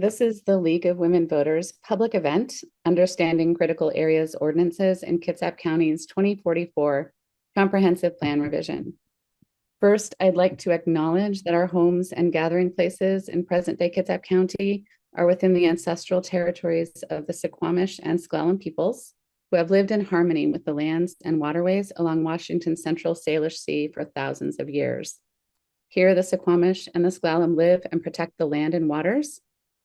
This is the League of Women Voters public event, Understanding Critical Areas Ordinances in Kitsap County's 2044 Comprehensive Plan Revision. First, I'd like to acknowledge that our homes and gathering places in present-day Kitsap County are within the ancestral territories of the Suquamish and S'Klallam peoples, who have lived in harmony with the lands and waterways along Washington's Central Salish Sea for thousands of years. Here, the Suquamish and the S'Klallam live and protect the land and waters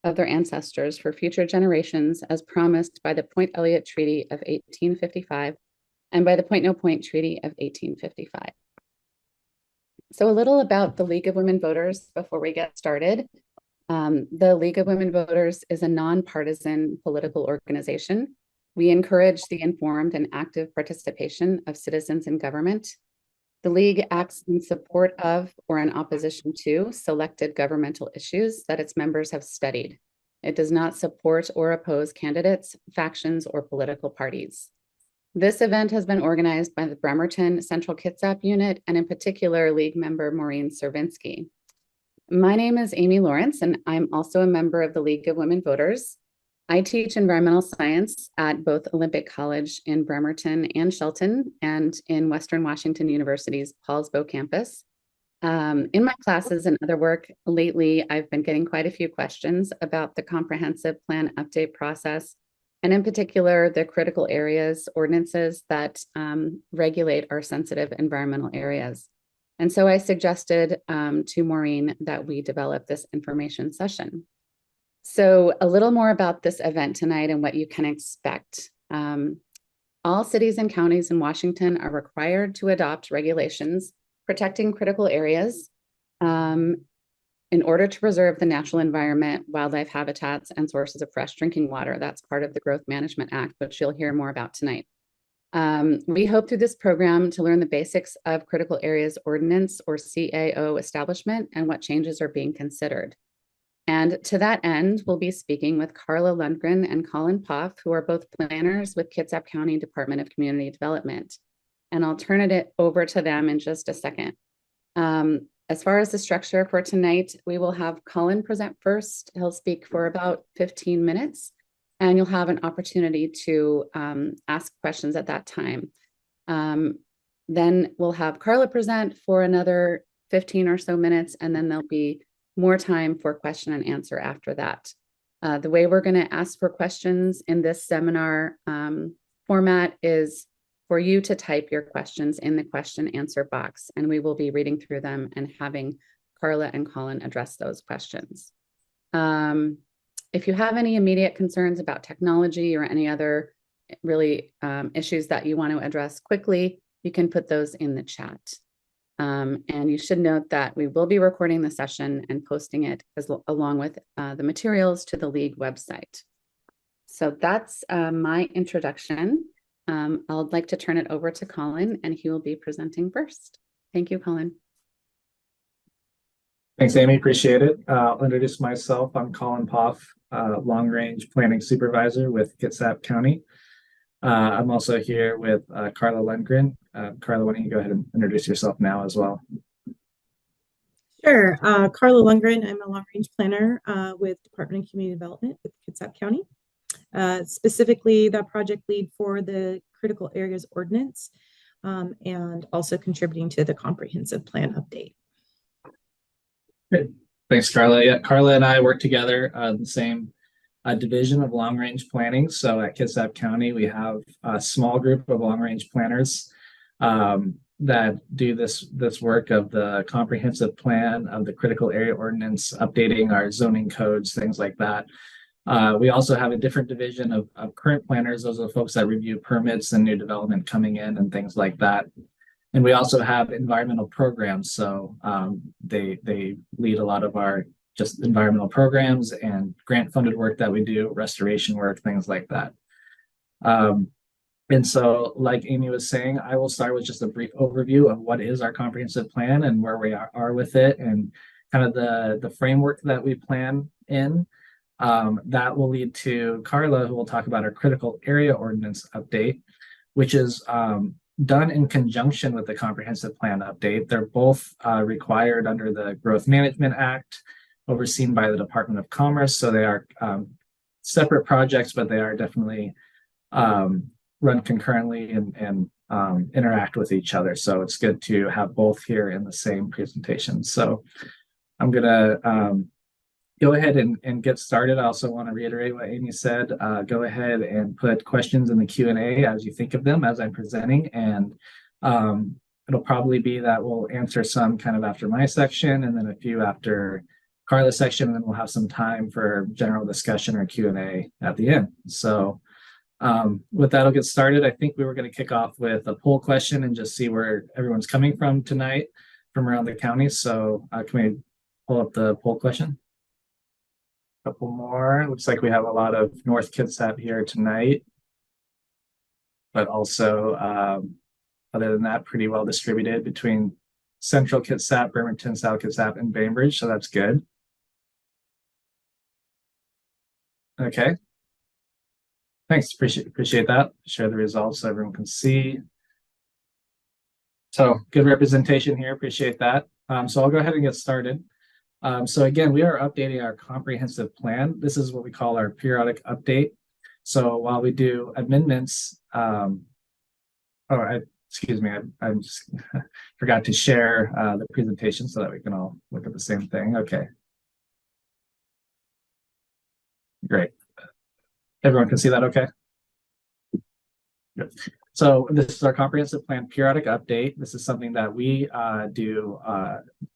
of their ancestors for future generations, as promised by the Point Elliott Treaty of 1855 and by the Point No Point Treaty of 1855. So a little about the League of Women Voters before we get started. The League of Women Voters is a nonpartisan political organization. We encourage the informed and active participation of citizens in government. The League acts in support of or in opposition to selected governmental issues that its members have studied. It does not support or oppose candidates, factions, or political parties. This event has been organized by the Bremerton Central Kitsap Unit and in particular League member Maureen Servinsky. My name is Amy Lawrence and I'm also a member of the League of Women Voters. I teach environmental science at both Olympic College in Bremerton and Shelton and in Western Washington University's Paulsbo campus. In my classes and other work lately, I've been getting quite a few questions about the comprehensive plan update process, and in particular, the critical areas ordinances that regulate our sensitive environmental areas. And so I suggested to Maureen that we develop this information session. So a little more about this event tonight and what you can expect. All cities and counties in Washington are required to adopt regulations protecting critical areas in order to preserve the natural environment, wildlife habitats, and sources of fresh drinking water. That's part of the Growth Management Act, which you'll hear more about tonight. We hope through this program to learn the basics of Critical Areas Ordinance or CAO establishment and what changes are being considered. And to that end, we'll be speaking with Carla Lundgren and Colin Poff, who are both planners with Kitsap County Department of Community Development. And I'll turn it over to them in just a second. As far as the structure for tonight, we will have Colin present first. He'll speak for about 15 minutes, and you'll have an opportunity to ask questions at that time. Then we'll have Carla present for another 15 or so minutes, and then there'll be more time for question and answer after that. The way we're going to ask for questions in this seminar format is for you to type your questions in the question answer box, and we will be reading through them and having Carla and Colin address those questions. If you have any immediate concerns about technology or any other really issues that you want to address quickly, you can put those in the chat. And you should note that we will be recording the session and posting it along with the materials to the League website. So that's my introduction. I'd like to turn it over to Colin, and he will be presenting first. Thank you, Colin. Thanks, Amy. Appreciate it. I'll introduce myself. I'm Colin Poff, Long Range Planning Supervisor with Kitsap County. I'm also here with Carla Lundgren. Carla, why don't you go ahead and introduce yourself now as well? Sure. Carla Lundgren. I'm a long-range planner with Department of Community Development with Kitsap County. Specifically the project lead for the Critical Areas Ordinance and also contributing to the comprehensive plan update. Great. Thanks, Carla. Yeah, Carla and I work together in the same division of long-range planning. So at Kitsap County, we have a small group of long-range planners that do this work of the comprehensive plan of the Critical Area Ordinance, updating our zoning codes, things like that. We also have a different division of current planners. Those are the folks that review permits and new development coming in and things like that. And we also have environmental programs. So they lead a lot of our just environmental programs and grant funded work that we do, restoration work, things like that. And so like Amy was saying, I will start with just a brief overview of what is our comprehensive plan and where we are with it and kind of the framework that we plan in. That will lead to Carla, who will talk about our Critical Area Ordinance update, which is done in conjunction with the Comprehensive Plan update. They're both required under the Growth Management Act, overseen by the Department of Commerce. So they are separate projects, but they are definitely run concurrently and interact with each other. So it's good to have both here in the same presentation. So I'm gonna go ahead and get started. I also want to reiterate what Amy said. Go ahead and put questions in the Q&A as you think of them as I'm presenting. And it'll probably be that we'll answer some kind of after my section and then a few after Carla's section, and then we'll have some time for general discussion or Q&A at the end. So with that, I'll get started. I think we were going to kick off with a poll question and just see where everyone's coming from tonight from around the county. So can we pull up the poll question? Couple more. Looks like we have a lot of North Kitsap here tonight, but also other than that, pretty well distributed between Central Kitsap, Bremerton, South Kitsap, and Bainbridge. So that's good. Okay. Thanks. Appreciate that. Share the results so everyone can see. So good representation here. Appreciate that. So I'll go ahead and get started. So again, we are updating our comprehensive plan. This is what we call our periodic update. So while we do amendments, excuse me, I just forgot to share the presentation so that we can all look at the same thing. Okay. Great. Everyone can see that okay? Good. So this is our comprehensive plan periodic update. This is something that we do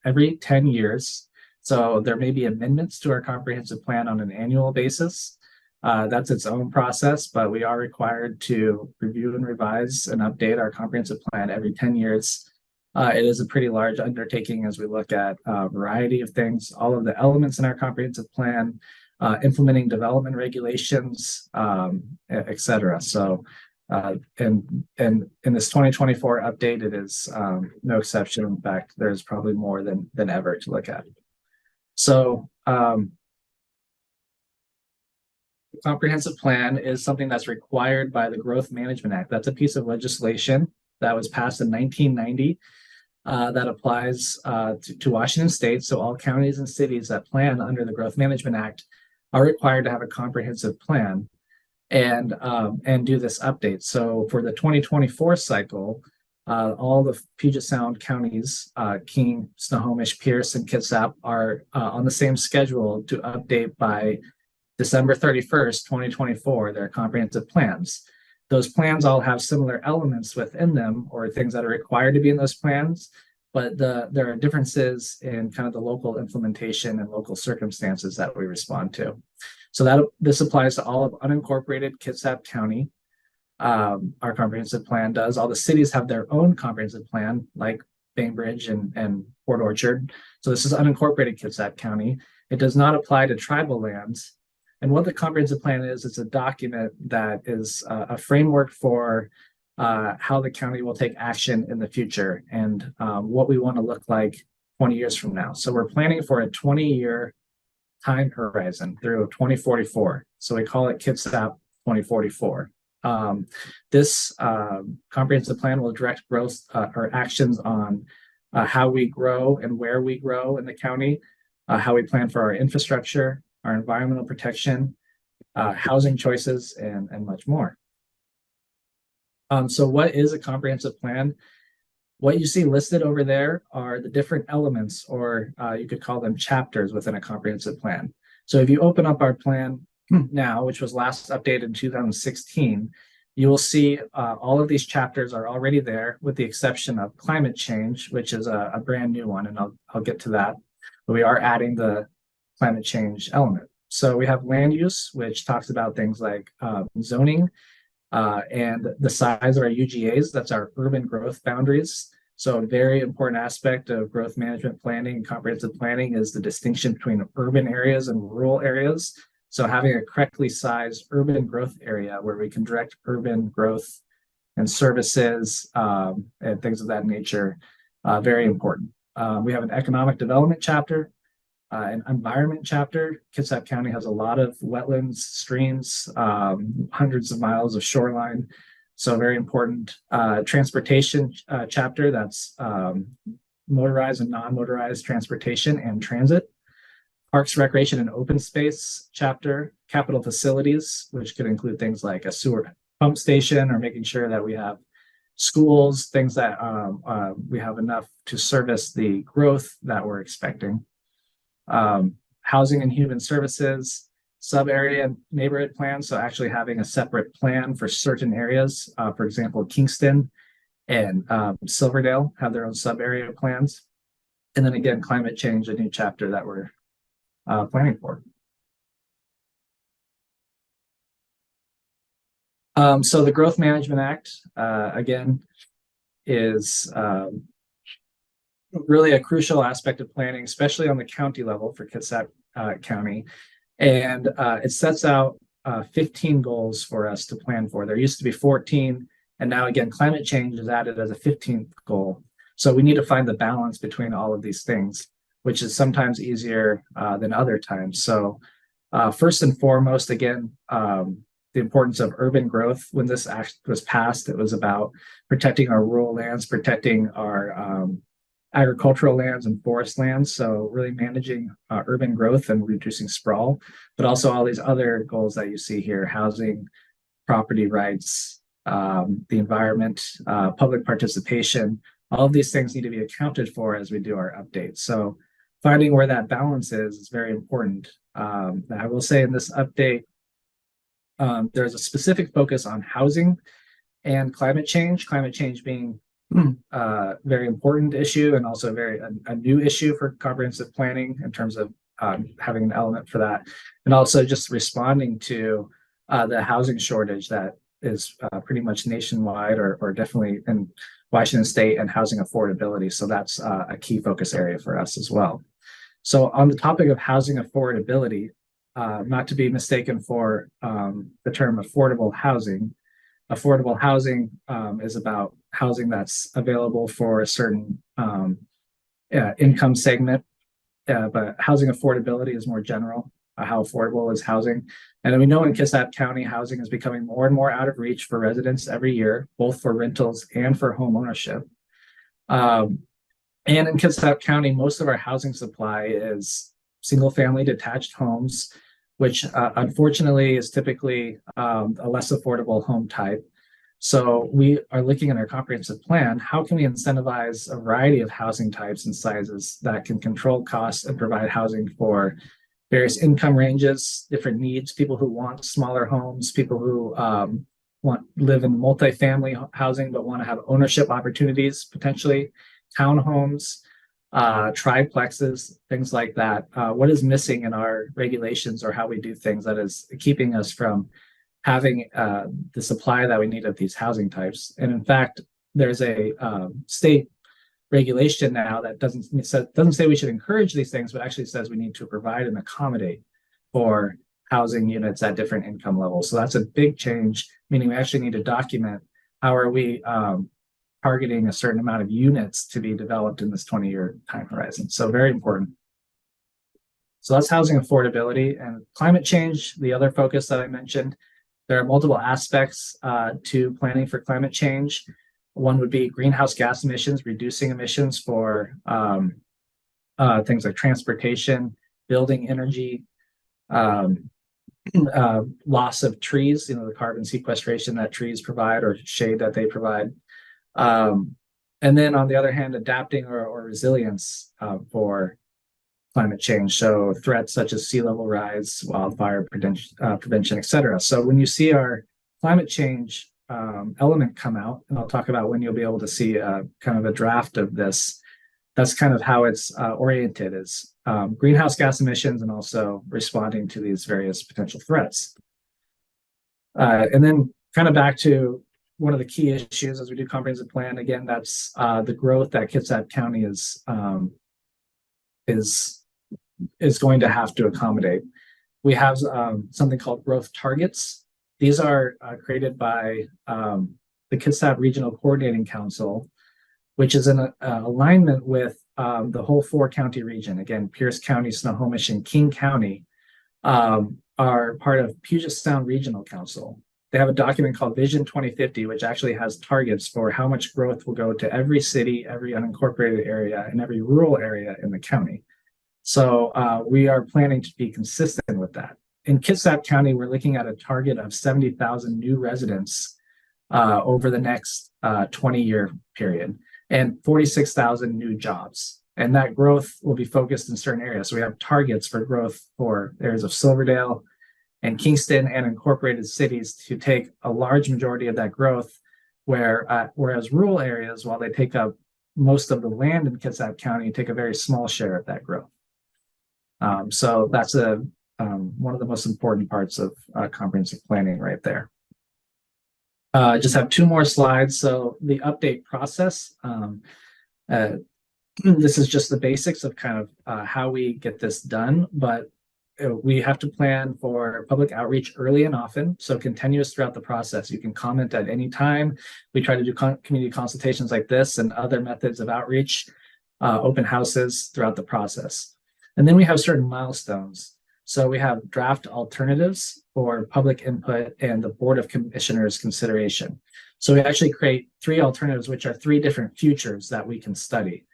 every 10 years. So there may be amendments to our comprehensive plan on an annual basis. That's its own process, but we are required to review and revise and update our comprehensive plan every 10 years. It is a pretty large undertaking as we look at a variety of things, all of the elements in our comprehensive plan, implementing development regulations, et cetera. So, and in this 2024 update, it is no exception. In fact, there's probably more than ever to look at. So, the comprehensive plan is something that's required by the Growth Management Act. That's a piece of legislation that was passed in 1990 that applies to Washington State. So all counties and cities that plan under the Growth Management Act are required to have a comprehensive plan and do this update. So for the 2024 cycle, all the Puget Sound counties, King, Snohomish, Pierce, and Kitsap are on the same schedule to update by December 31st, 2024, their comprehensive plans. Those plans all have similar elements within them or things that are required to be in those plans, but there are differences in kind of the local implementation and local circumstances that we respond to. So this applies to all of unincorporated Kitsap County. Our comprehensive plan does. All the cities have their own comprehensive plan, like Bainbridge and Port Orchard. So this is unincorporated Kitsap County. It does not apply to tribal lands. And what the comprehensive plan is, it's a document that is a framework for how the county will take action in the future and what we want to look like 20 years from now. So we're planning for a 20-year time horizon through 2044. So we call it Kitsap 2044. This comprehensive plan will direct growth or actions on how we grow and where we grow in the county, how we plan for our infrastructure, our environmental protection, housing choices, and much more. So what is a comprehensive plan? What you see listed over there are the different elements, or you could call them chapters within a comprehensive plan. So if you open up our plan now, which was last updated in 2016, you will see all of these chapters are already there with the exception of climate change, which is a brand new one, and I'll get to that. But we are adding the climate change element. So we have land use, which talks about things like zoning and the size of our UGAs. That's our urban growth boundaries. So a very important aspect of growth management planning and comprehensive planning is the distinction between urban areas and rural areas. So having a correctly sized urban growth area where we can direct urban growth and services and things of that nature, very important. We have an economic development chapter, an environment chapter. Kitsap County has a lot of wetlands, streams, hundreds of miles of shoreline. So very important. Transportation chapter, that's motorized and non-motorized transportation and transit. Parks, Recreation, and Open Space chapter, capital facilities, which could include things like a sewer pump station or making sure that we have schools, things that we have enough to service the growth that we're expecting. Housing and Human Services, sub-area neighborhood plans. So actually having a separate plan for certain areas. For example, Kingston and Silverdale have their own sub-area plans. And then again, climate change, a new chapter that we're planning for. So the Growth Management Act, again, is really a crucial aspect of planning, especially on the county level for Kitsap County. And it sets out 15 goals for us to plan for. There used to be 14, and now again, climate change is added as a 15th goal. So we need to find the balance between all of these things, which is sometimes easier than other times. So first and foremost, again, the importance of urban growth. When this act was passed, it was about protecting our rural lands, protecting our agricultural lands and forest lands. So really managing urban growth and reducing sprawl, but also all these other goals that you see here: housing, property rights, the environment, public participation. All of these things need to be accounted for as we do our updates. So finding where that balance is very important. I will say in this update, there's a specific focus on housing and climate change being a very important issue, and also a new issue for comprehensive planning in terms of having an element for that, and also just responding to the housing shortage that is pretty much nationwide, or definitely in Washington State, and housing affordability. So that's a key focus area for us as well. So on the topic of housing affordability, not to be mistaken for the term affordable housing. Affordable housing is about housing that's available for a certain income segment, but housing affordability is more general. How affordable is housing? And we know in Kitsap County, housing is becoming more and more out of reach for residents every year, both for rentals and for home ownership. And in Kitsap County, most of our housing supply is single-family detached homes, which unfortunately is typically a less affordable home type. So we are looking at our comprehensive plan. How can we incentivize a variety of housing types and sizes that can control costs and provide housing for various income ranges, different needs, people who want smaller homes, people who live in multifamily housing but want to have ownership opportunities, potentially townhomes, triplexes, things like that. What is missing in our regulations or how we do things that is keeping us from having the supply that we need of these housing types? And in fact, there's a state regulation now that doesn't say we should encourage these things, but actually says we need to provide and accommodate for housing units at different income levels. So that's a big change, meaning we actually need to document how are we targeting a certain amount of units to be developed in this 20-year time horizon. So very important. So that's housing affordability. And climate change, the other focus that I mentioned. There are multiple aspects to planning for climate change. One would be greenhouse gas emissions, reducing emissions for things like transportation, building energy, loss of trees, the carbon sequestration that trees provide or shade that they provide. And then on the other hand, adapting or resilience for climate change. So threats such as sea level rise, wildfire prevention, et cetera. So when you see our climate change element come out, and I'll talk about when you'll be able to see kind of a draft of this, that's kind of how it's oriented, is greenhouse gas emissions and also responding to these various potential threats. And then kind of back to one of the key issues as we do comprehensive plan, again, that's the growth that Kitsap County is going to have to accommodate. We have something called growth targets. These are created by the Kitsap Regional Coordinating Council, which is in alignment with the whole 4-county region. Again, Pierce County, Snohomish, and King County are part of Puget Sound Regional Council. They have a document called Vision 2050, which actually has targets for how much growth will go to every city, every unincorporated area, and every rural area in the county. So we are planning to be consistent with that. In Kitsap County, we're looking at a target of 70,000 new residents over the next 20-year period and 46,000 new jobs. And that growth will be focused in certain areas. So we have targets for growth for areas of Silverdale and Kingston and incorporated cities to take a large majority of that growth, whereas rural areas, while they take up most of the land in Kitsap County, take a very small share of that growth. So that's one of the most important parts of comprehensive planning right there. Just have two more slides. So the update process, this is just the basics of kind of how we get this done, but we have to plan for public outreach early and often, so continuous throughout the process. You can comment at any time. We try to do community consultations like this and other methods of outreach, open houses throughout the process. And then we have certain milestones. So we have draft alternatives for public input and the Board of Commissioners consideration. So we actually create 3 alternatives, which are 3 different futures that we can study.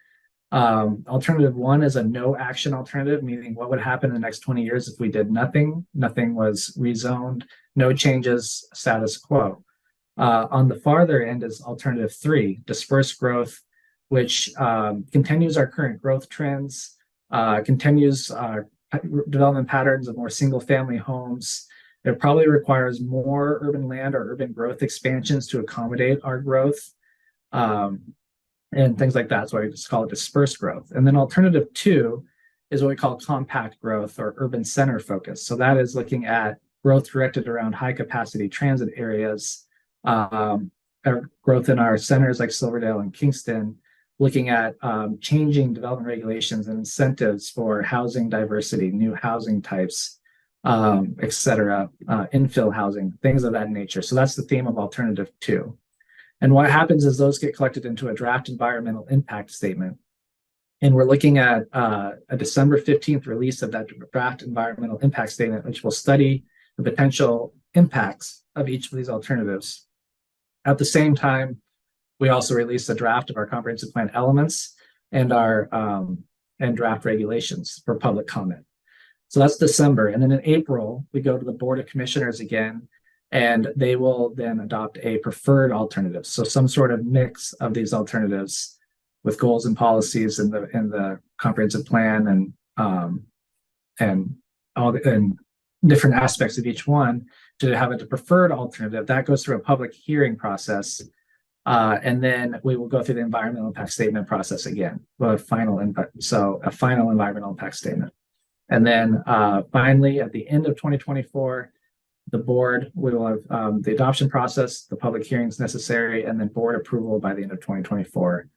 Alternative 1 is a no action alternative, meaning what would happen in the next 20 years if we did nothing was rezoned, no changes, status quo. On the farther end is alternative 3, dispersed growth, which continues our current growth trends, continues development patterns of more single family homes. It probably requires more urban land or urban growth expansions to accommodate our growth. And things like that. That's why we just call it dispersed growth. And then alternative 2 is what we call compact growth or urban center focus. So that is looking at growth directed around high capacity transit areas, growth in our centers like Silverdale and Kingston, looking at changing development regulations and incentives for housing diversity, new housing types, et cetera, infill housing, things of that nature. So that's the theme of alternative 2. And what happens is those get collected into a draft environmental impact statement. And we're looking at a December 15th release of that draft environmental impact statement, which will study the potential impacts of each of these alternatives. At the same time, we also release a draft of our comprehensive plan elements and our and draft regulations for public comment. So that's December. And then in April, we go to the Board of Commissioners again, and they will then adopt a preferred alternative. So some sort of mix of these alternatives with goals and policies in the comprehensive plan and different aspects of each one to have a preferred alternative. That goes through a public hearing process. And then we will go through the environmental impact statement process again, a final environmental impact statement. And then finally, at the end of 2024, the board will have the adoption process, the public hearings necessary, and then board approval by the end of 2024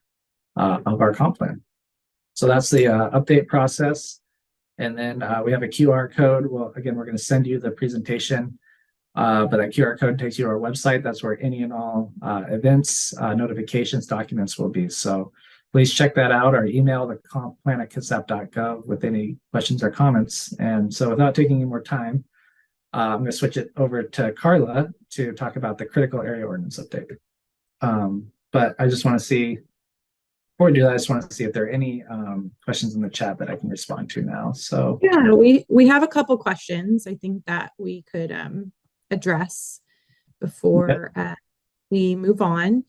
of our comp plan. So that's the update process. And then we have a QR code. Well, again, we're going to send you the presentation, but that QR code takes you to our website. That's where any and all events, notifications, documents will be. So please check that out, or email the compplan@kitsap.gov with any questions or comments. And so without taking any more time, I'm going to switch it over to Carla to talk about the critical area ordinance update. But I just want to see, before we do that, I just want to see if there are any questions in the chat that I can respond to now. So yeah, we have a couple questions I think that we could address before we move on.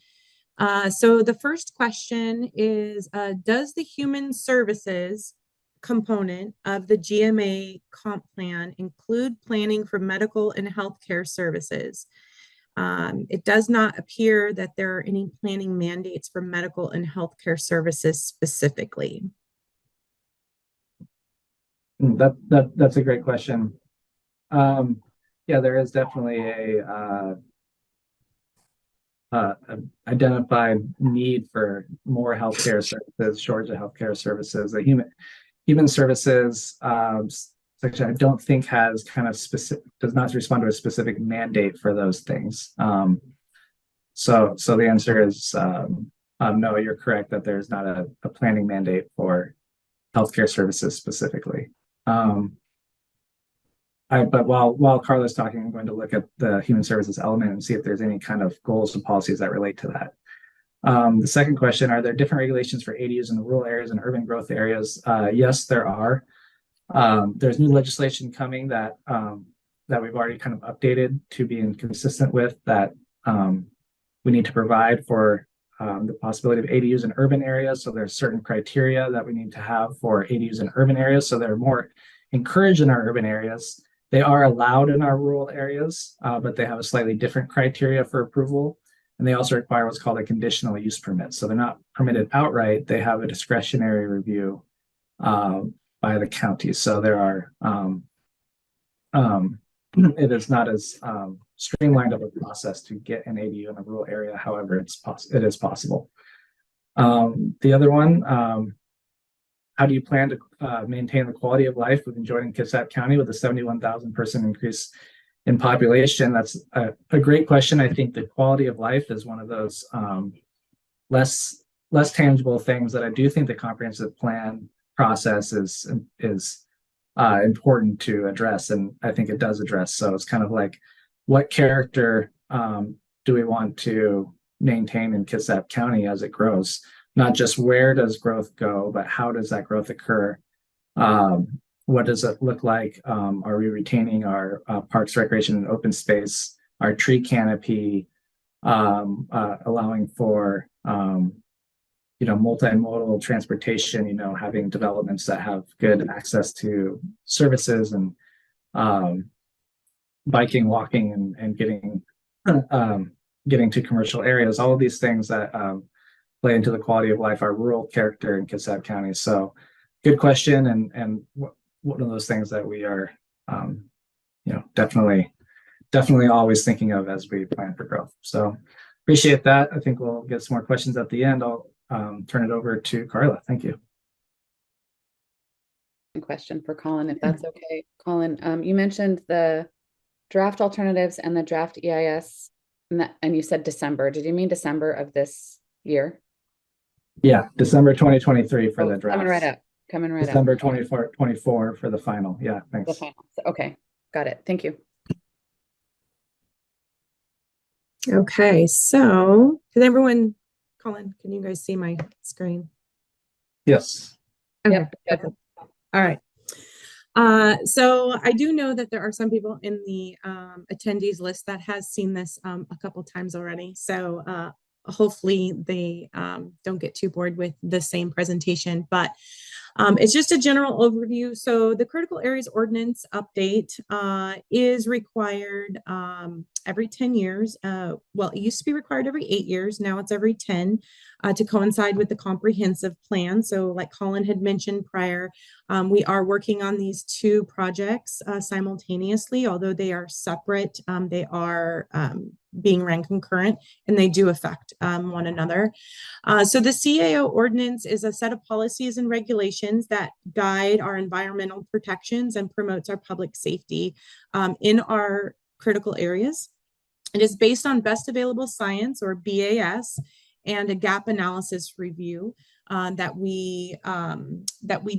So the first question is, does the human services component of the GMA comp plan include planning for medical and healthcare services? It does not appear that there are any planning mandates for medical and healthcare services specifically. That's a great question. Yeah, there is definitely a identified need for more healthcare services, shortage of healthcare services. The human services section, I don't think has kind of does not respond to a specific mandate for those things. So the answer is no, you're correct that there's not a planning mandate for healthcare services specifically. But while Carla's talking, I'm going to look at the human services element and see if there's any kind of goals and policies that relate to that. The second question, are there different regulations for ADUs in the rural areas and urban growth areas? Yes, there are. There's new legislation coming that we've already kind of updated to be consistent with that. We need to provide for the possibility of ADUs in urban areas. So there's certain criteria that we need to have for ADUs in urban areas. So they're more encouraged in our urban areas. They are allowed in our rural areas, but they have a slightly different criteria for approval. And they also require what's called a conditional use permit. So they're not permitted outright. They have a discretionary review by the county. So there are, it is not as streamlined of a process to get an ADU in a rural area. However, it is possible. The other one, how do you plan to maintain the quality of life we've enjoyed in Kitsap County with a 71,000 person increase in population? That's a great question. I think the quality of life is one of those less tangible things that I do think the comprehensive plan process is important to address, and I think it does address. So it's kind of like, what character do we want to maintain in Kitsap County as it grows? Not just where does growth go, but how does that growth occur? What does it look like? Are we retaining our parks, recreation, and open space, our tree canopy, allowing for multimodal transportation, having developments that have good access to services and biking, walking, and getting to commercial areas, all of these things that play into the quality of life, our rural character in Kitsap County. So good question, and one of those things that we are definitely always thinking of as we plan for growth. So appreciate that. I think we'll get some more questions at the end. I'll turn it over to Carla. Thank you. Question for Colin, if that's okay. Colin, you mentioned the draft alternatives and the draft EIS, and you said December. Did you mean December of this year? Yeah, December 2023 for the draft. Coming right up. December 24 for the final. Yeah, thanks. The final. Okay, got it. Thank you. Okay, so Colin, can you guys see my screen? Yes. Okay. Yep. All right. So I do know that there are some people in the attendees list that has seen this a couple times already. So hopefully they don't get too bored with the same presentation, but it's just a general overview. So the Critical Areas Ordinance update is required every 10 years. Well, it used to be required every 8 years. Now it's every 10 to coincide with the comprehensive plan. So like Colin had mentioned prior, we are working on these two projects simultaneously, although they are separate. They are being ran concurrent, and they do affect one another. So the CAO ordinance is a set of policies and regulations that guide our environmental protections and promotes our public safety in our critical areas. It is based on best available science, or BAS, and a gap analysis review that we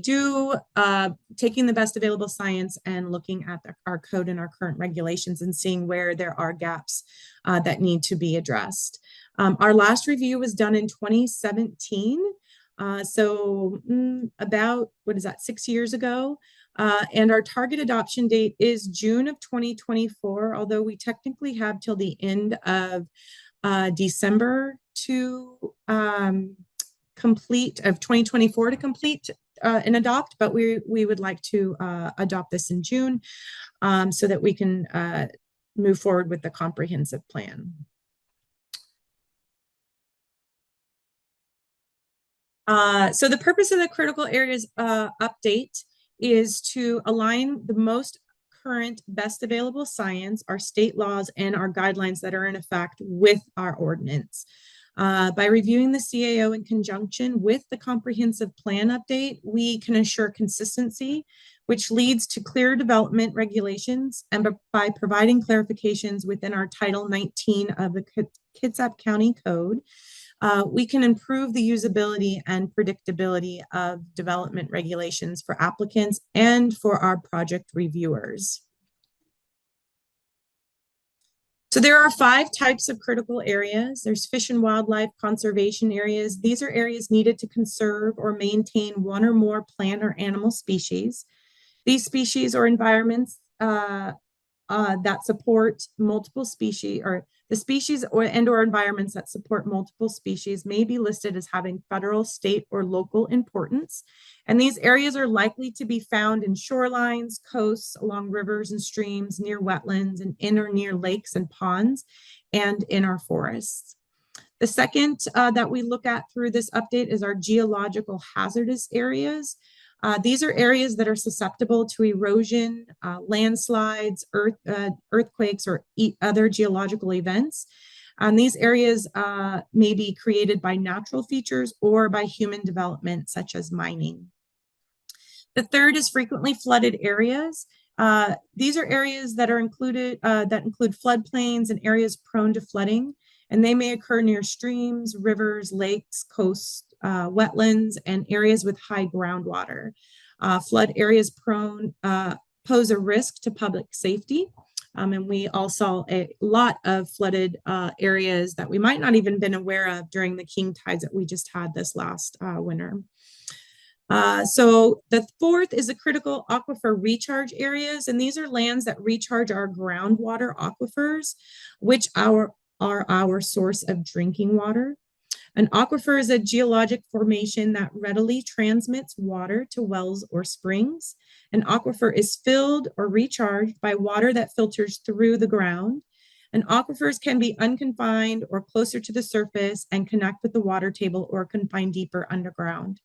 do, taking the best available science and looking at our code and our current regulations and seeing where there are gaps that need to be addressed. Our last review was done in 2017. So about, 6 years ago. And our target adoption date is June of 2024, although we technically have till the end of December to complete, of 2024 to complete and adopt, but we would like to adopt this in June so that we can move forward with the comprehensive plan. So the purpose of the Critical Areas update is to align the most current best available science, our state laws, and our guidelines that are in effect with our ordinance. By reviewing the CAO in conjunction with the comprehensive plan update, we can ensure consistency, which leads to clear development regulations, and by providing clarifications within our Title 19 of the Kitsap County Code, we can improve the usability and predictability of development regulations for applicants and for our project reviewers. So there are 5 types of critical areas. There's fish and wildlife conservation areas. These are areas needed to conserve or maintain one or more plant or animal species. These species or environments that support multiple species, or the species or environments that support multiple species may be listed as having federal, state, or local importance. And these areas are likely to be found in shorelines, coasts, along rivers and streams, near wetlands, and in or near lakes and ponds, and in our forests. The second that we look at through this update is our geological hazardous areas. These are areas that are susceptible to erosion, landslides, earthquakes, or other geological events. These areas may be created by natural features or by human development, such as mining. The third is frequently flooded areas. These are areas that are include floodplains and areas prone to flooding, and they may occur near streams, rivers, lakes, coasts, wetlands, and areas with high groundwater. Flood areas pose a risk to public safety. And we all saw a lot of flooded areas that we might not even been aware of during the king tides that we just had this last winter. So the fourth is the critical aquifer recharge areas. And these are lands that recharge our groundwater aquifers, which are our source of drinking water. An aquifer is a geologic formation that readily transmits water to wells or springs. An aquifer is filled or recharged by water that filters through the ground. And aquifers can be unconfined or closer to the surface and connect with the water table, or confined deeper underground.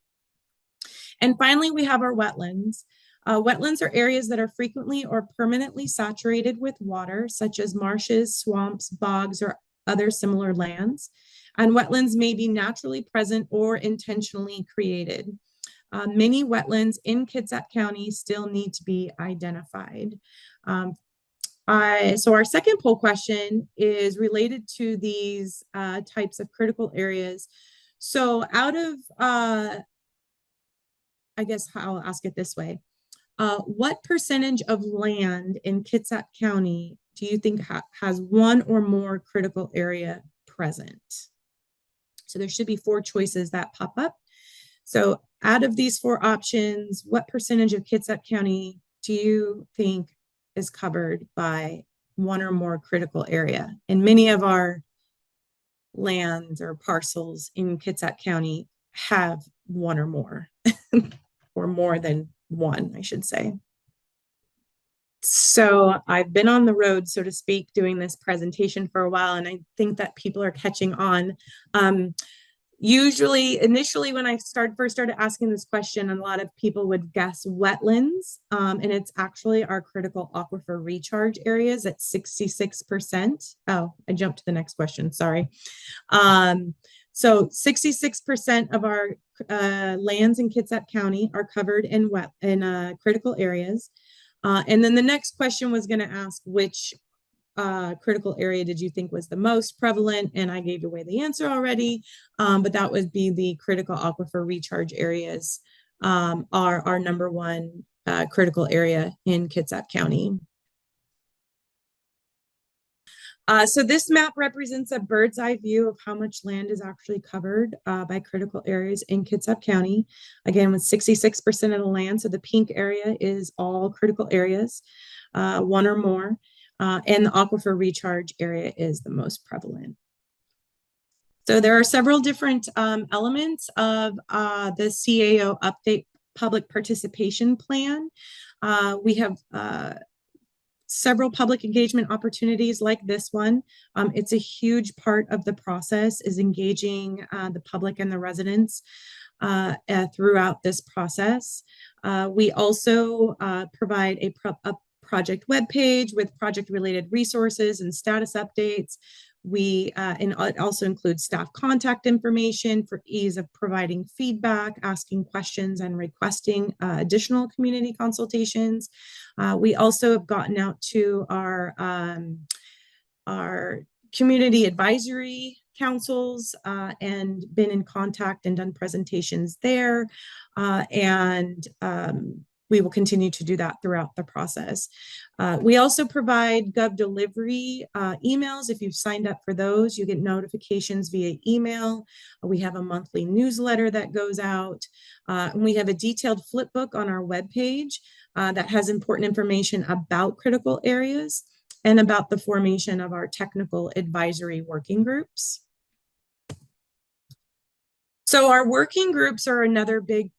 And finally, we have our wetlands. Wetlands are areas that are frequently or permanently saturated with water, such as marshes, swamps, bogs, or other similar lands. And wetlands may be naturally present or intentionally created. Many wetlands in Kitsap County still need to be identified. So our second poll question is related to these types of critical areas. So out of, I guess I'll ask it this way. What percentage of land in Kitsap County do you think has one or more critical area present? So there should be 4 choices that pop up. So out of these 4 options, what percentage of Kitsap County do you think is covered by one or more critical area? And many of our lands or parcels in Kitsap County have one or more, or more than one, I should say. So I've been on the road, so to speak, doing this presentation for a while, and I think that people are catching on. Usually, initially, when I first started asking this question, a lot of people would guess wetlands, and it's actually our critical aquifer recharge areas at 66%. Oh, I jumped to the next question, sorry. So 66% of our lands in Kitsap County are covered in critical areas. And then the next question was going to ask which critical area did you think was the most prevalent? And I gave away the answer already, but that would be the critical aquifer recharge areas are our number 1 critical area in Kitsap County. So this map represents a bird's eye view of how much land is actually covered by critical areas in Kitsap County. Again, with 66% of the land, so the pink area is all critical areas, 1 or more, and the aquifer recharge area is the most prevalent. So there are several different elements of the CAO update public participation plan. We have several public engagement opportunities like this one. It's a huge part of the process, is engaging the public and the residents throughout this process. We also provide a project webpage with project-related resources and status updates. And it also includes staff contact information for ease of providing feedback, asking questions, and requesting additional community consultations. We also have gotten out to our community advisory councils and been in contact and done presentations there. we will continue to do that throughout the process. We also provide Gov delivery emails. If you've signed up for those, you get notifications via email. We have a monthly newsletter that goes out. And we have a detailed flip book on our webpage that has important information about critical areas and about the formation of our technical advisory working groups. So our working groups are another big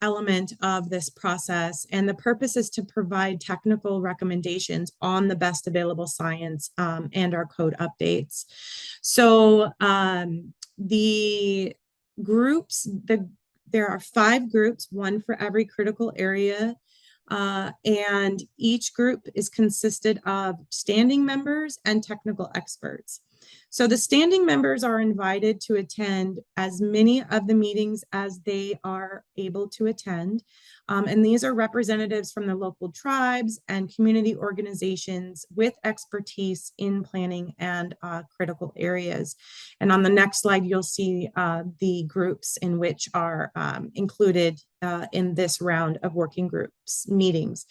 element of this process, and the purpose is to provide technical recommendations on the best available science and our code updates. So the groups, there are 5 groups, one for every critical area, and each group is consisted of standing members and technical experts. So the standing members are invited to attend as many of the meetings as they are able to attend. And these are representatives from the local tribes and community organizations with expertise in planning and critical areas. And on the next slide, you'll see the groups in which are included in this round of working groups meetings.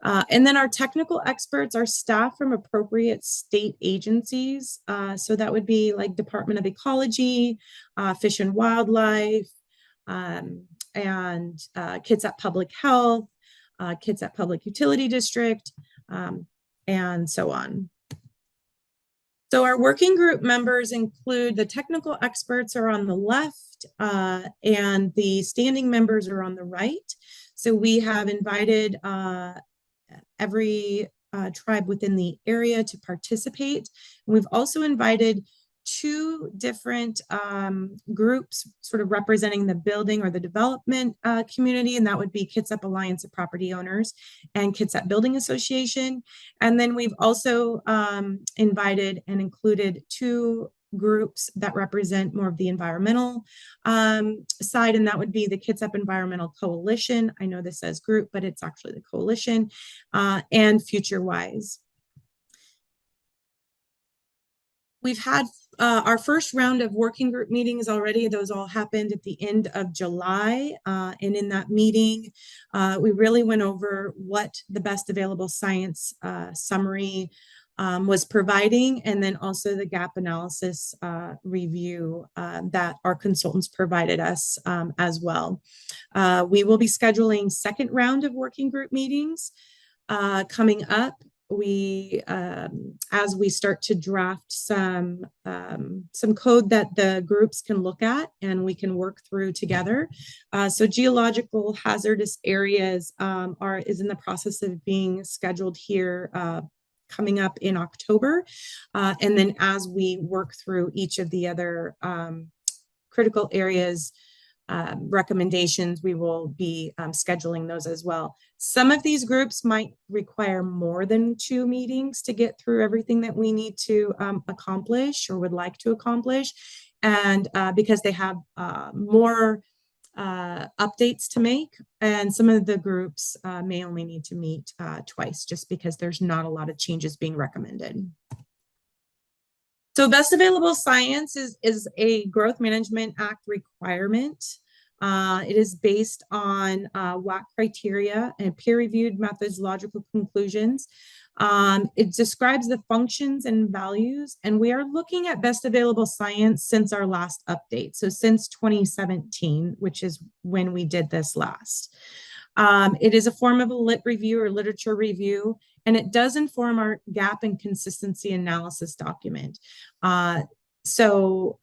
And then our technical experts are staff from appropriate state agencies. So that would be like Department of Ecology, Fish and Wildlife, and Kitsap Public Health, Kitsap Public Utility District, and so on. So our working group members include the technical experts are on the left, and the standing members are on the right. So we have invited every tribe within the area to participate. And we've also invited 2 different groups sort of representing the building or the development community, and that would be Kitsap Alliance of Property Owners and Kitsap Building Association. And then we've also invited and included 2 groups that represent more of the environmental side, and that would be the Kitsap Environmental Coalition. I know this says group, but it's actually the coalition, and FutureWise. We've had our first round of working group meetings already. Those all happened at the end of July. And in that meeting, we really went over what the best available science summary was providing, and then also the gap analysis review that our consultants provided us as well. We will be scheduling second round of working group meetings coming up. We, as we start to draft some code that the groups can look at and we can work through together. So geological hazardous areas is in the process of being scheduled here coming up in October. And then as we work through each of the other critical areas recommendations, we will be scheduling those as well. Some of these groups might require more than 2 meetings to get through everything that we need to accomplish or would like to accomplish. And because they have more updates to make, and some of the groups may only need to meet twice just because there's not a lot of changes being recommended. So best available science is a Growth Management Act requirement. It is based on WAC criteria and peer-reviewed methodological conclusions. It describes the functions and values, and we are looking at best available science since our last update. So since 2017, which is when we did this last. It is a form of a lit review or literature review, and it does inform our gap and consistency analysis document. So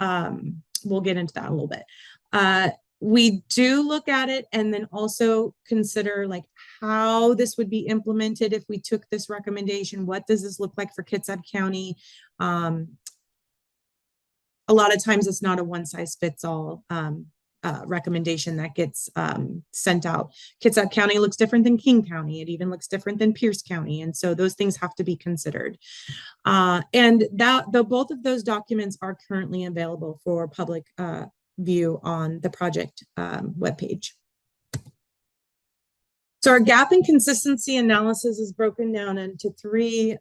we'll get into that a little bit. We do look at it and then also consider like how this would be implemented if we took this recommendation. What does this look like for Kitsap County? A lot of times it's not a one-size-fits-all recommendation that gets sent out. Kitsap County looks different than King County. It even looks different than Pierce County. And so those things have to be considered. And both of those documents are currently available for public view on the project webpage. So our gap and consistency analysis is broken down into 3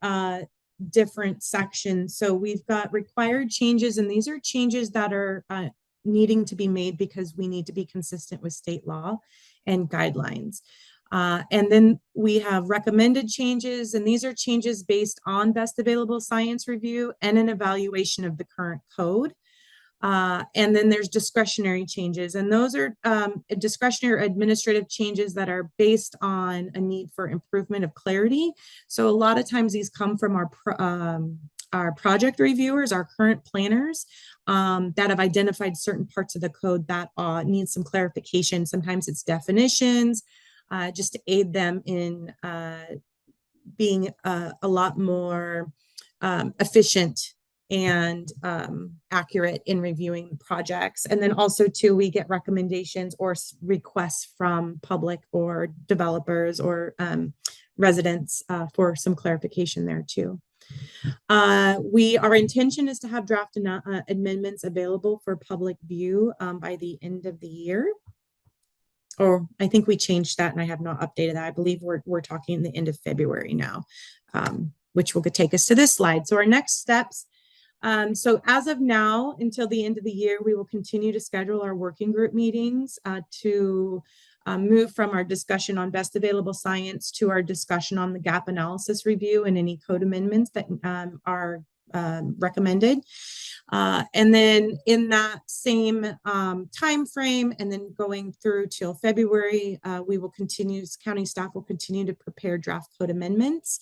different sections. So we've got required changes, and these are changes that are needing to be made because we need to be consistent with state law. and guidelines. And then we have recommended changes, and these are changes based on best available science review and an evaluation of the current code. And then there's discretionary changes, and those are discretionary administrative changes that are based on a need for improvement of clarity. So a lot of times these come from our project reviewers, our current planners, that have identified certain parts of the code that need some clarification. Sometimes it's definitions, just to aid them in being a lot more efficient and accurate in reviewing projects. And then also too, we get recommendations or requests from public or developers or residents for some clarification there too. Our intention is to have draft amendments available for public view by the end of the year. Or I think we changed that and I have not updated that. I believe we're talking the end of February now, which will take us to this slide. So our next steps. So as of now, until the end of the year, we will continue to schedule our working group meetings to move from our discussion on best available science to our discussion on the gap analysis review and any code amendments that are recommended. And then in that same time frame, and then going through till February, county staff will continue to prepare draft code amendments.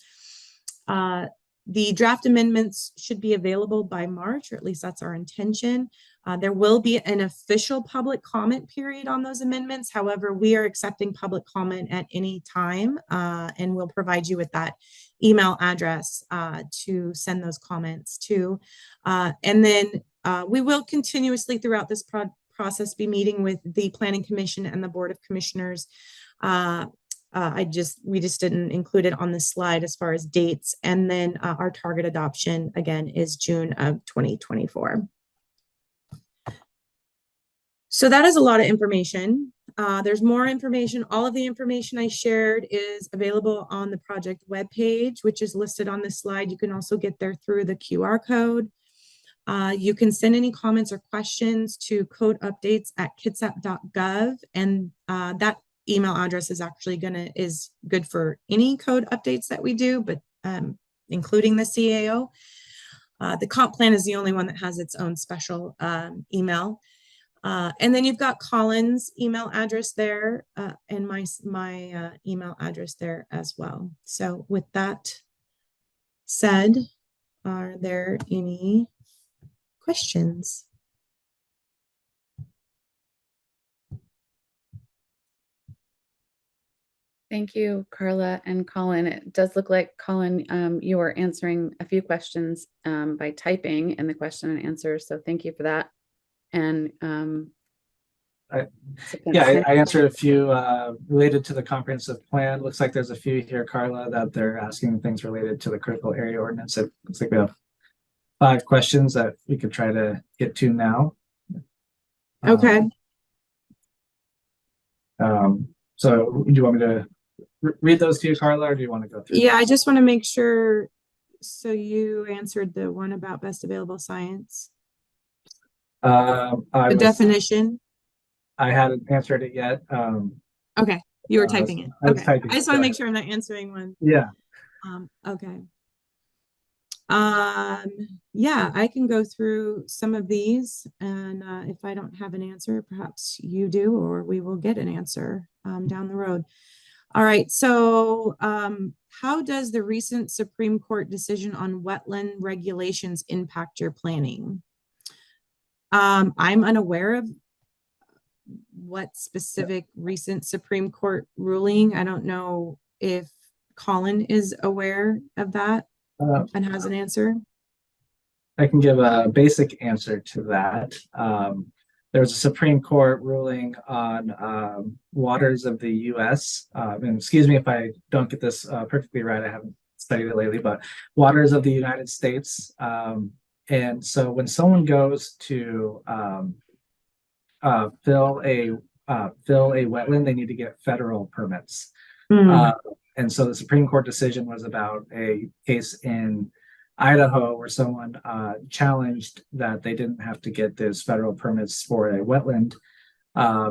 The draft amendments should be available by March, or at least that's our intention. There will be an official public comment period on those amendments. However, we are accepting public comment at any time, and we'll provide you with that email address to send those comments to. And then we will continuously throughout this process be meeting with the Planning Commission and the Board of Commissioners. We just didn't include it on this slide as far as dates. And then our target adoption again is June of 2024. So that is a lot of information. There's more information. All of the information I shared is available on the project webpage, which is listed on this slide. You can also get there through the QR code. You can send any comments or questions to codeupdates@kitsap.gov, and that email address is actually is good for any code updates that we do, but including the CAO. The comp plan is the only one that has its own special email. And then you've got Colin's email address there and my email address there as well. So with that said, are there any questions? Thank you, Carla and Colin. It does look like, Colin, you are answering a few questions by typing in the question and answer. So thank you for that. And I answered a few related to the comprehensive plan. Looks like there's a few here, Carla, that they're asking things related to the critical area ordinance. It looks like we have 5 questions that we could try to get to now. Okay. So do you want me to read those to you, Carla, or do you want to go through? Yeah, I just want to make sure. So you answered the one about best available science. The definition. I hadn't answered it yet. Okay, you were typing it. Okay, I just want to make sure I'm not answering one. Yeah. Okay. Yeah, I can go through some of these, and if I don't have an answer, perhaps you do, or we will get an answer down the road. All right, so how does the recent Supreme Court decision on wetland regulations impact your planning? I'm unaware of what specific recent Supreme Court ruling. I don't know if Colin is aware of that and has an answer. I can give a basic answer to that. There was a Supreme Court ruling on waters of the U.S. And excuse me if I don't get this perfectly right. I haven't studied it lately, but waters of the United States. And so when someone goes to fill a wetland, they need to get federal permits. And so the Supreme Court decision was about a case in Idaho where someone challenged that they didn't have to get those federal permits for a wetland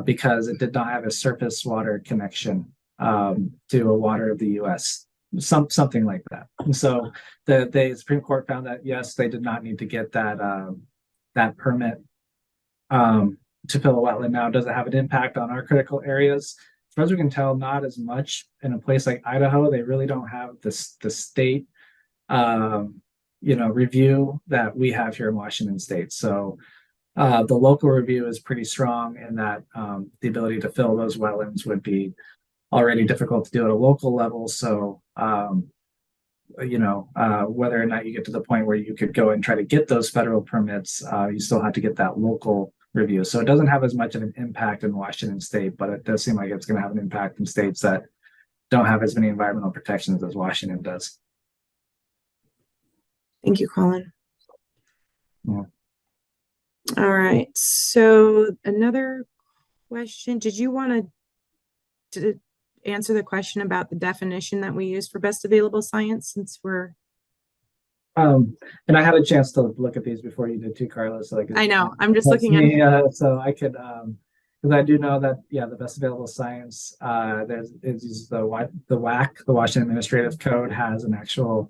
because it did not have a surface water connection to a water of the U.S. Something like that. And so the Supreme Court found that yes, they did not need to get that permit to fill a wetland. Now, does it have an impact on our critical areas? As far as we can tell, not as much. In a place like Idaho, they really don't have the state review that we have here in Washington State. So the local review is pretty strong in that the ability to fill those wetlands would be already difficult to do at a local level. So whether or not you get to the point where you could go and try to get those federal permits, you still have to get that local review. So it doesn't have as much of an impact in Washington State, but it does seem like it's going to have an impact in states that don't have as many environmental protections as Washington does. Thank you, Colin. Yeah. All right. So another question. Did you want to answer the question about the definition that we use for best available science, since we're and I had a chance to look at these before you did too, Carla. So I know I'm just looking at so I could because I do know that the best available science is the WAC, the Washington Administrative Code, has an actual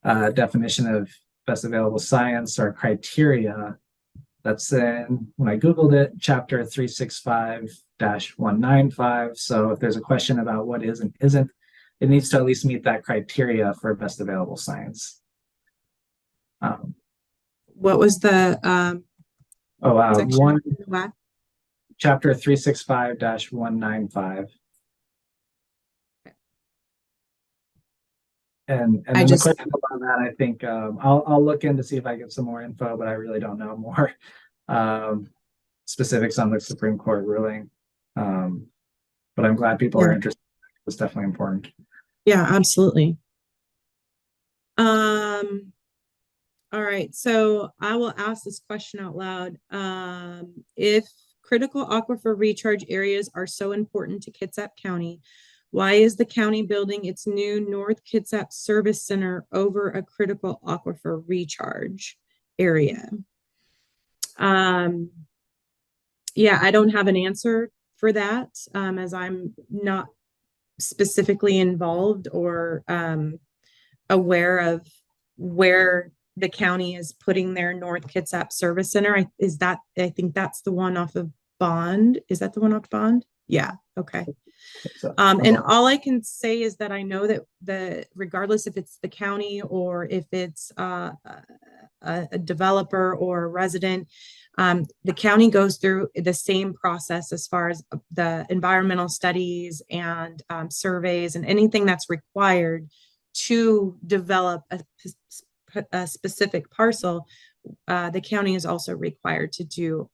definition of best available science or criteria. That's in, when I Googled it, chapter 365-195. So if there's a question about what is and isn't, it needs to at least meet that criteria for best available science. What was the chapter 365-195. And then the question about that, I think I'll look in to see if I get some more info, but I really don't know more specifics on the Supreme Court ruling. But I'm glad people are interested. It's definitely important. Yeah, absolutely. All right, so I will ask this question out loud. If critical aquifer recharge areas are so important to Kitsap County, why is the county building its new North Kitsap Service Center over a critical aquifer recharge area? Yeah, I don't have an answer for that, as I'm not specifically involved or aware of where the county is putting their North Kitsap Service Center. I think that's the one off of Bond. Is that the one off Bond? Yeah. Okay. And all I can say is that I know that regardless if it's the county or if it's a developer or a resident, the county goes through the same process as far as the environmental studies and surveys and anything that's required to develop a specific parcel. The county is also required to do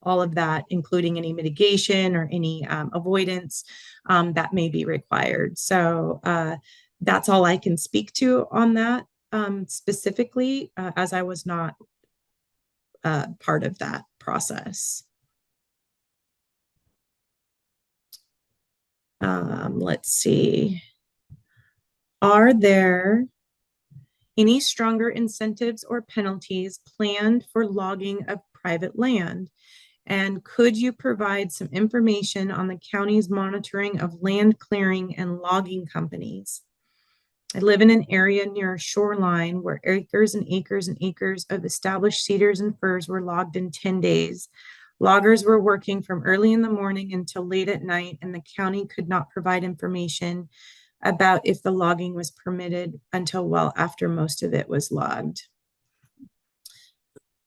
all of that, including any mitigation or any avoidance that may be required. So that's all I can speak to on that specifically, as I was not part of that process. Let's see. Are there any stronger incentives or penalties planned for logging of private land? And could you provide some information on the county's monitoring of land clearing and logging companies? I live in an area near a shoreline where acres and acres and acres of established cedars and firs were logged in 10 days. Loggers were working from early in the morning until late at night, and the county could not provide information about if the logging was permitted until well after most of it was logged.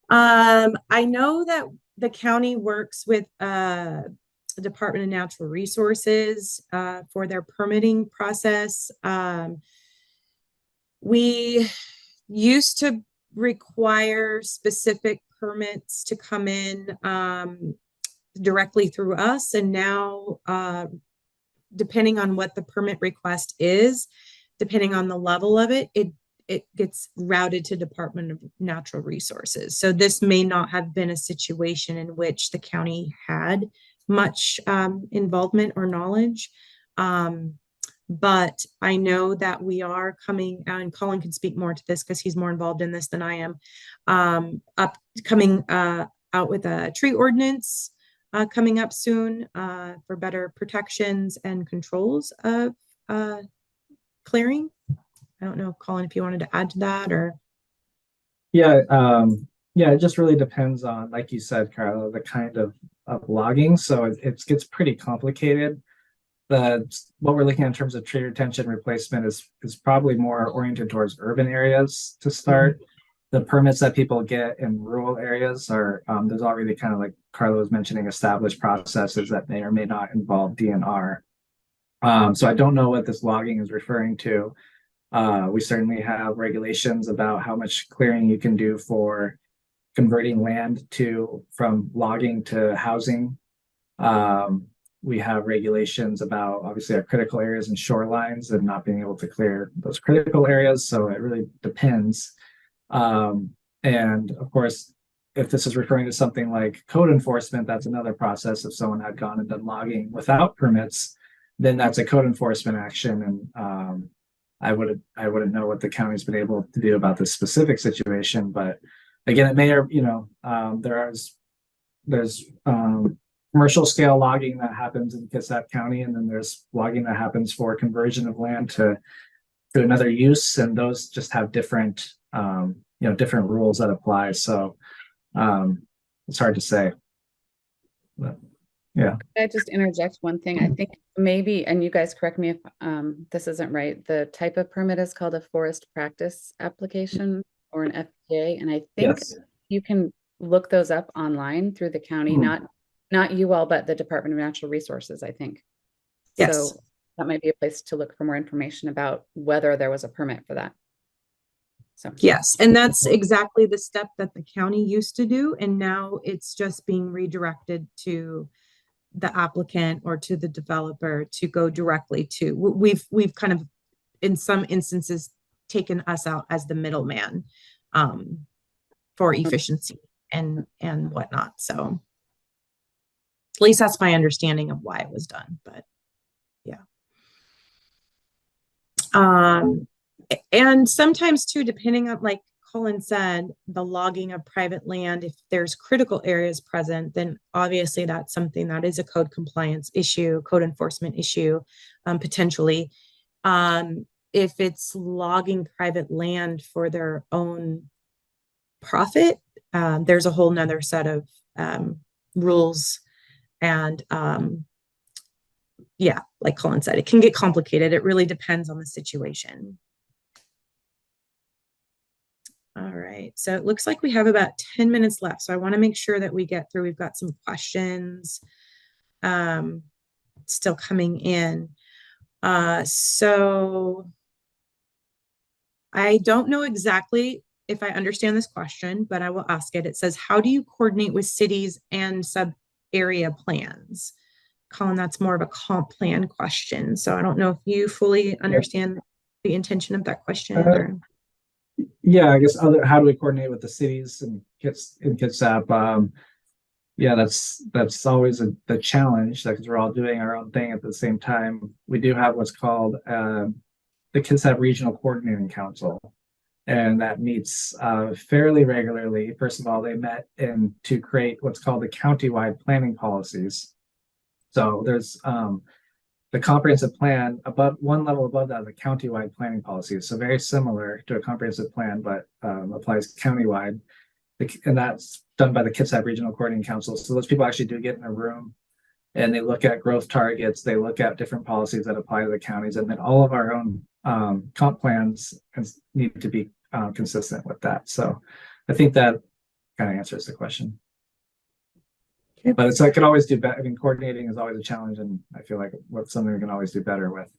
I know that the county works with the Department of Natural Resources for their permitting process. We used to require specific permits to come in directly through us, and now depending on what the permit request is, depending on the level of it, it gets routed to Department of Natural Resources. So this may not have been a situation in which the county had much involvement or knowledge. But I know that we are coming, and Colin can speak more to this because he's more involved in this than I am, coming out with a tree ordinance coming up soon for better protections and controls of clearing. I don't know, Colin, if you wanted to add to that or. Yeah, yeah, it just really depends on, like you said, Carla, the kind of logging. So it gets pretty complicated. What we're looking at in terms of tree retention replacement is probably more oriented towards urban areas to start. The permits that people get in rural areas are there's already kind of, like Carla was mentioning, established processes that may or may not involve DNR. So I don't know what this logging is referring to. We certainly have regulations about how much clearing you can do for converting land from logging to housing. We have regulations about obviously our critical areas and shorelines and not being able to clear those critical areas. So it really depends. And of course, if this is referring to something like code enforcement, that's another process. If someone had gone and done logging without permits, then that's a code enforcement action. And I wouldn't know what the county's been able to do about this specific situation. But again, it may, there's commercial scale logging that happens in Kitsap County, and then there's logging that happens for conversion of land to another use, and those just have different different rules that apply. So it's hard to say. But, yeah. Could I just interject one thing? I think maybe, and you guys correct me if this isn't right, the type of permit is called a forest practice application or an FPA, and I think Yes. you can look those up online through the county, not you all, but the Department of Natural Resources, I think. Yes. So that might be a place to look for more information about whether there was a permit for that. So Yes, and that's exactly the step that the county used to do, and now it's just being redirected to the applicant or to the developer to go directly to. We've kind of, in some instances, taken us out as the middleman for efficiency and whatnot. So at least that's my understanding of why it was done. But yeah. And sometimes too, depending on, like Colin said, the logging of private land, if there's critical areas present, then obviously that's something that is a code compliance issue, code enforcement issue, potentially. If it's logging private land for their own profit, there's a whole nother set of rules. And yeah, like Colin said, it can get complicated. It really depends on the situation. All right, so it looks like we have about 10 minutes left. So I want to make sure that we get through. We've got some questions still coming in. So I don't know exactly if I understand this question, but I will ask it. It says, how do you coordinate with cities and sub-area plans? Colin, that's more of a comp plan question. So I don't know if you fully understand the intention of that question. Or... Yeah, I guess how do we coordinate with the cities and Kitsap? Yeah, that's always the challenge, because we're all doing our own thing at the same time. We do have what's called the Kitsap Regional Coordinating Council, and that meets fairly regularly. First of all, they met to create what's called the countywide planning policies. So there's the comprehensive plan, above one level above that, the countywide planning policies. So very similar to a comprehensive plan, but applies countywide. And that's done by the Kitsap Regional Coordinating Council. So those people actually do get in a room and they look at growth targets. They look at different policies that apply to the counties. And then all of our own comp plans need to be consistent with that. So I think that kind of answers the question. Okay. But it's, I could always do better. I mean, coordinating is always a challenge, and I feel like what's something we can always do better with.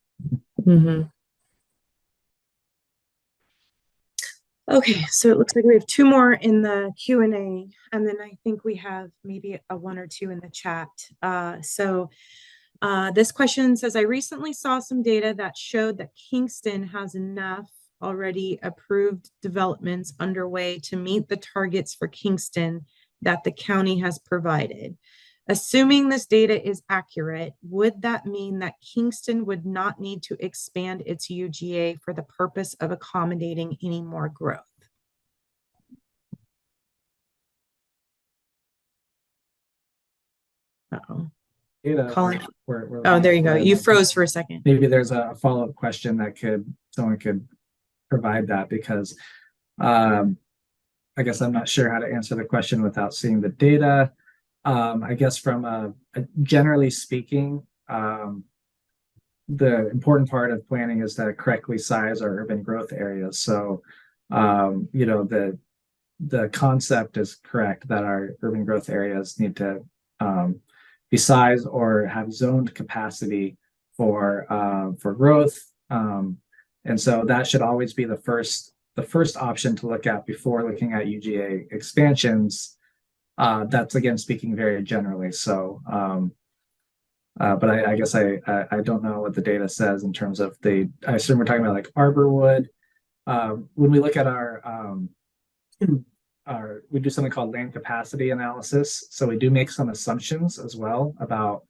Mm-hmm. Okay, so it looks like we have two more in the Q&A, and then I think we have maybe a one or two in the chat. This question says, I recently saw some data that showed that Kingston has enough already approved developments underway to meet the targets for Kingston that the county has provided. Assuming this data is accurate, would that mean that Kingston would not need to expand its UGA for the purpose of accommodating any more growth? Uh-oh. Data, Colin. we're Oh, there you go. good. You froze for a second. Maybe there's a follow-up question that someone could provide that, because I guess I'm not sure how to answer the question without seeing the data. I guess from generally speaking, the important part of planning is to correctly size our urban growth areas. So, you know, the concept is correct that our urban growth areas need to be sized or have zoned capacity for growth. And so that should always be the first option to look at before looking at UGA expansions. That's again speaking very generally. So, but I guess I don't know what the data says in terms of I assume we're talking about like Arborwood. When we look at we do something called land capacity analysis. So we do make some assumptions as well about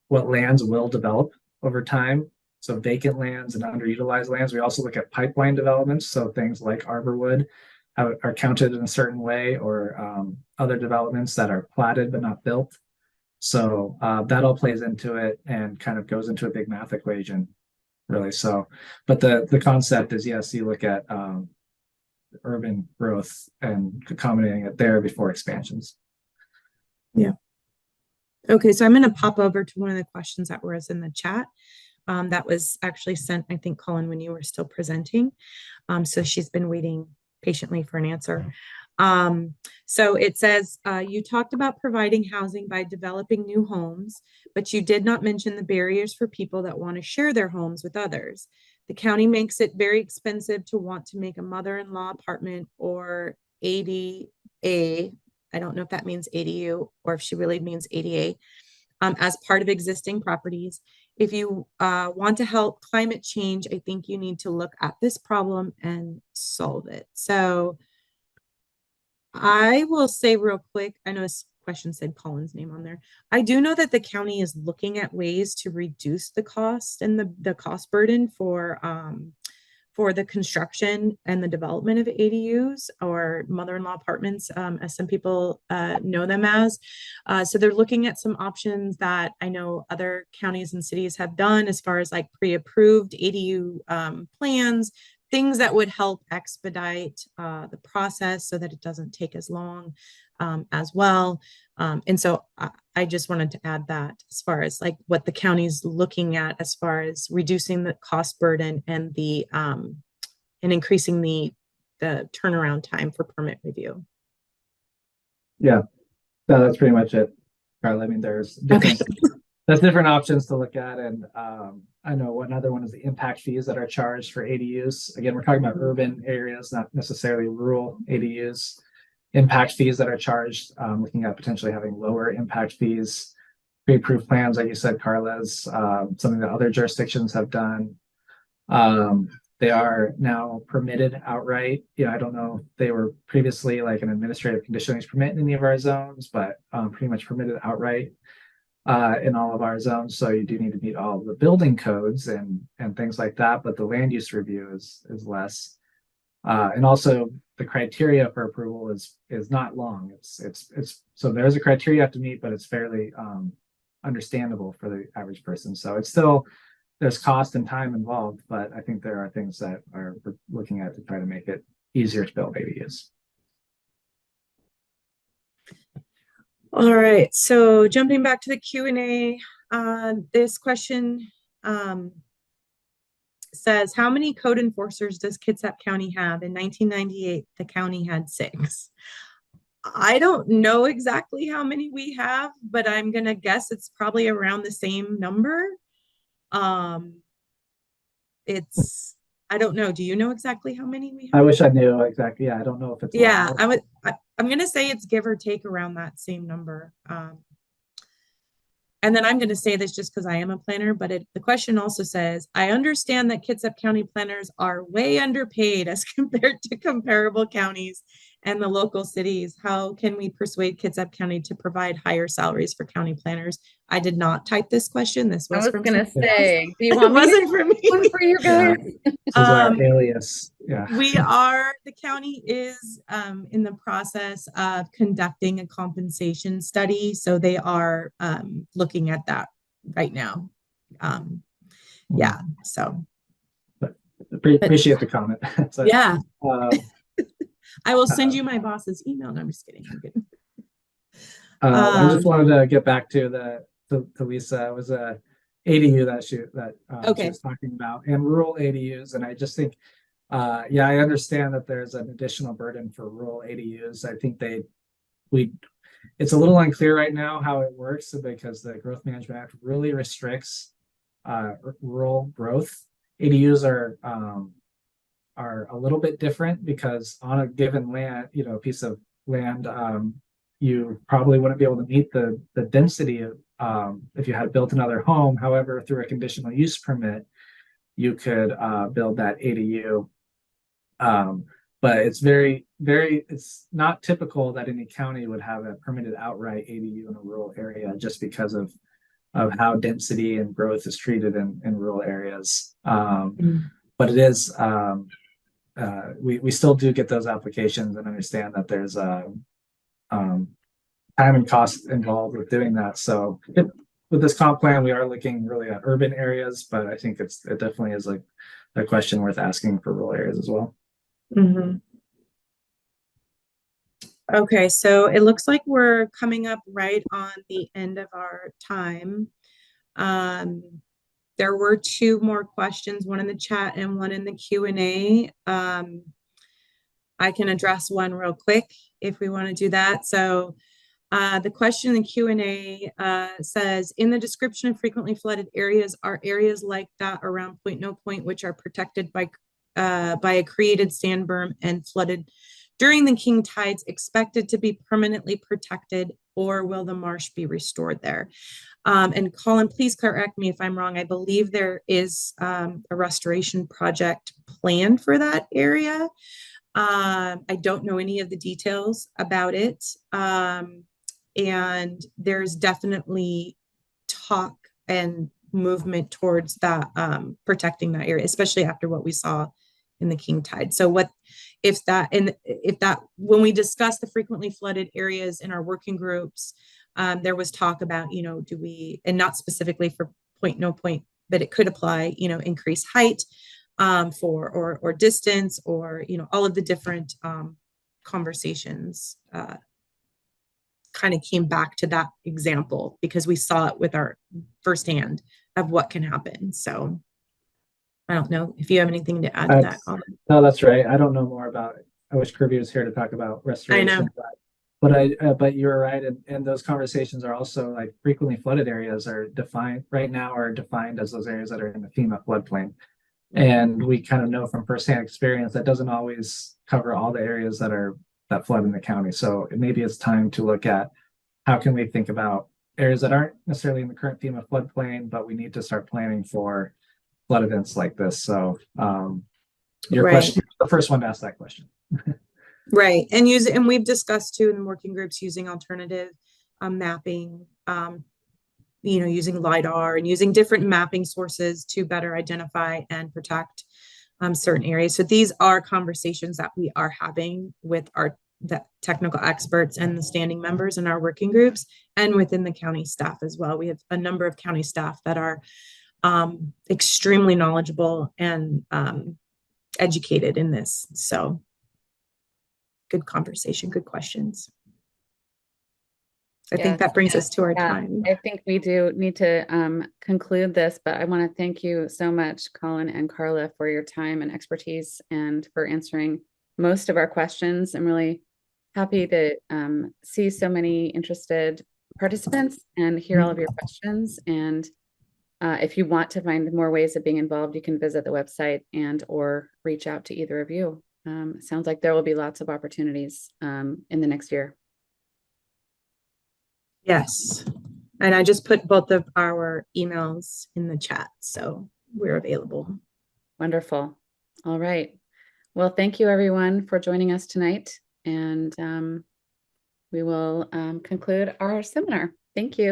what lands will develop over time. So vacant lands and underutilized lands. We also look at pipeline developments. So things like Arborwood are counted in a certain way, or other developments that are platted but not built. So that all plays into it and kind of goes into a big math equation, really. So, but the concept is, yes, you look at urban growth and accommodating it there before expansions. Yeah. Okay, so I'm going to pop over to one of the questions that was in the chat. That was actually sent, I think, Colin, when you were still presenting. So she's been waiting patiently for an answer. So it says, you talked about providing housing by developing new homes, but you did not mention the barriers for people that want to share their homes with others. The county makes it very expensive to want to make a mother-in-law apartment or ADA. I don't know if that means ADU or if she really means ADA, as part of existing properties. If you want to help climate change, I think you need to look at this problem and solve it. So I will say real quick, I know this question said Colin's name on there. I do know that the county is looking at ways to reduce the cost and the cost burden for the construction and the development of ADUs, or mother-in-law apartments, as some people know them as. So they're looking at some options that I know other counties and cities have done, as far as like pre-approved ADU plans, things that would help expedite the process so that it doesn't take as long as well. And so I just wanted to add that, as far as like what the county's looking at, as far as reducing the cost burden and the and increasing the turnaround time for permit review. Yeah, no, that's pretty much it, Carla. I mean, there's different options to look at, and I know another one is the impact fees that are charged for ADUs. Again, we're talking about urban areas, not necessarily rural ADUs. Impact fees that are charged, looking at potentially having lower impact fees. Pre-approved plans, like you said, Carla, is something that other jurisdictions have done. They are now permitted outright. You know, I don't know if they were previously like an administrative conditional use permit in any of our zones, but pretty much permitted outright in all of our zones. So you do need to meet all of the building codes and things like that, but the land use review is less. And also the criteria for approval is not long. It's so there's a criteria you have to meet, but it's fairly understandable for the average person. So it's still, there's cost and time involved, but I think there are things that we're looking at to try to make it easier to build ADUs. All right, so jumping back to the Q&A, this question says, how many code enforcers does Kitsap County have? In 1998, the county had 6. I don't know exactly how many we have, but I'm gonna guess it's probably around the same number. I don't know. Do you know exactly how many we have? I wish I knew exactly. Yeah, I don't know if it's I'm gonna say it's give or take around that same number. And then I'm going to say this just because I am a planner, but the question also says, I understand that Kitsap County planners are way underpaid as compared to comparable counties and the local cities. How can we persuade Kitsap County to provide higher salaries for county planners? I did not type this question. This I was was from gonna someone else. say, do you It want me to wasn't for me. one for you Yeah. guys? This is our Um, alias. Yeah. the county is in the process of conducting a compensation study. So they are looking at that right now. Yeah, so. Appreciate the comment. So, Yeah, I will send uh, you my boss's email. No, I'm just kidding. I'm kidding. I just wanted to get back to Lisa. It was a ADU that she Okay. was talking about, and rural ADUs. And I just think, yeah, I understand that there's an additional burden for rural ADUs. I think it's a little unclear right now how it works because the Growth Management Act really restricts rural growth. ADUs are a little bit different because on a given land, piece of land, you probably wouldn't be able to meet the density of if you had built another home. However, through a conditional use permit, you could build that ADU. But it's it's not typical that any county would have a permitted outright ADU in a rural area just because of how density and growth is treated in rural areas. But it is, we still do get those applications and understand that there's time and cost involved with doing that. So with this comp plan, we are looking really at urban areas, but I think it definitely is like a question worth asking for rural areas as well. Mm-hmm. Okay, so it looks like we're coming up right on the end of our time. There were two more questions, one in the chat and one in the Q&A. I can address one real quick if we want to do that. So the question in the Q&A says, in the description of frequently flooded areas, are areas like that around Point No Point, which are protected by a created sand berm and flooded during the king tides, expected to be permanently protected, or will the marsh be restored there? And Colin, please correct me if I'm wrong. I believe there is a restoration project planned for that area. I don't know any of the details about it. And there's definitely talk and movement towards that, protecting that area, especially after what we saw in the king tide. So if that when we discuss the frequently flooded areas in our working groups, there was talk about, do we, and not specifically for Point No Point, but it could apply, increase height or distance, or, all of the different conversations kind of came back to that example because we saw it with our firsthand of what can happen. So I don't know if you have anything to add to that, Colin. No, that's right. I don't know more about it. I wish Kirby was here to talk about restoration. I know. But you're right, and those conversations are also like frequently flooded areas are defined as those areas that are in the FEMA floodplain, and we kind of know from firsthand experience that doesn't always cover all the areas that flood in the county. So maybe it's time to look at how can we think about areas that aren't necessarily in the current FEMA floodplain, but we need to start planning for flood events like this. So your question, the first one to ask that question. Right. And we've discussed too in the working groups using alternative mapping, using LiDAR and using different mapping sources to better identify and protect certain areas. So these are conversations that we are having with the technical experts and the standing members in our working groups and within the county staff as well. We have a number of county staff that are extremely knowledgeable and educated in this. So good conversation, good questions. I think that brings us to our time. I think we do need to conclude this, but I want to thank you so much, Colin and Carla, for your time and expertise and for answering most of our questions. I'm really happy to see so many interested participants and hear all of your questions. And if you want to find more ways of being involved, you can visit the website or reach out to either of you. Sounds like there will be lots of opportunities in the next year. Yes. And I just put both of our emails in the chat, so we're available. Wonderful. All right. Well, thank you everyone for joining us tonight. And we will conclude our seminar. Thank you.